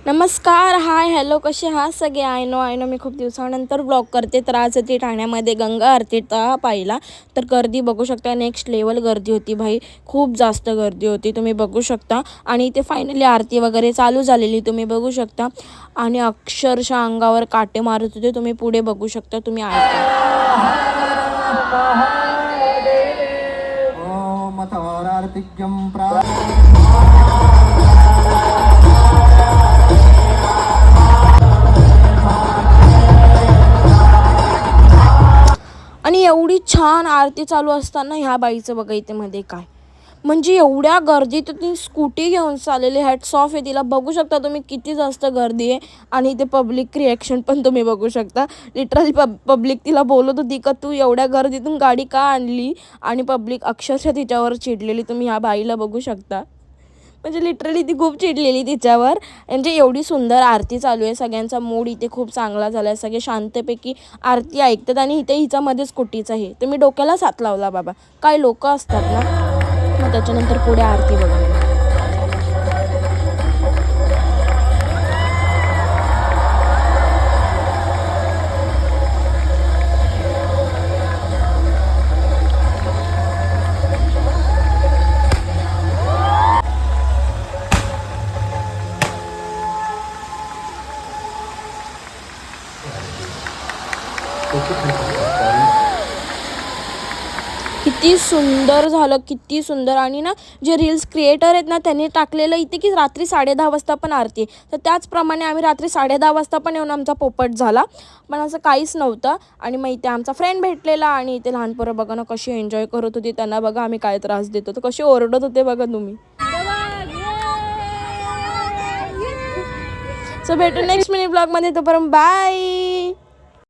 नमस्कार, हाय, हॅलो, कसे आहात सगळे? आय नो मी खूप दिवसानंतर ब्लॉग करते. तर आज ती ठाण्यामध्ये गंगा आरतीचा पाहिला. तर गर्दी बघू शकता, नेक्स्ट लेवल गर्दी होती भाई, खूप जास्त गर्दी होती, तुम्ही बघू शकता. आणि इथे फायनली आरती वगैरे चालू झालेली तुम्ही बघू शकता. आणि अक्षरशः अंगावर काटे मारत होते, तुम्ही पुढे बघू शकता, तुम्ही ऐका. आणि एवढी छान आरती चालू असताना ह्या बाईचं बघा इथे मध्ये काय, म्हणजे एवढ्या गर्दीत ती स्कूटी घेऊन चाललेली. हॅट्स ऑफ आहे तिला. बघू शकता तुम्ही किती जास्त गर्दी आहे. आणि इथे पब्लिक रिॲक्शन पण तुम्ही बघू शकता. लिटरली पब्लिक तिला बोलत होती का तू एवढ्या गर्दीतून गाडी का आणली, आणि पब्लिक अक्षरशः तिच्यावर चिडलेली. तुम्ही ह्या बाईला बघू शकता, म्हणजे लिटरली ती खूप चिडलेली तिच्यावर. म्हणजे एवढी सुंदर आरती चालू आहे, सगळ्यांचा मूड इथे खूप चांगला झाला आहे, सगळे शांतपैकी आरती ऐकतात. आणि इथे हिच्यामध्ये स्कूटीचं आहे, तुम्ही डोक्यालाच हात लावला बाबा, काय लोक असतात ना. मग त्याच्यानंतर पुढे आरती बघा. किती सुंदर झालं, किती सुंदर. आणि ना जे रील्स क्रिएटर आहेत ना, त्यांनी टाकलेलं इथे की रात्री 10:30 वाजता पण आरती आहे. तर त्याचप्रमाणे आम्ही रात्री 10:30 वाजता पण येऊन आमचा पोपट झाला, पण असं काहीच नव्हतं. आणि मग इथे आमचा फ्रेंड भेटलेला, आणि इथे लहान पोरं बघा ना कशी एन्जॉय करत होती. त्यांना बघा आम्ही काय त्रास देतो, तर कसे ओरडत होते बघा तुम्ही. सो भेटू नेक्स्ट मिनी ब्लॉगमध्ये, तोपर्यंत बाय.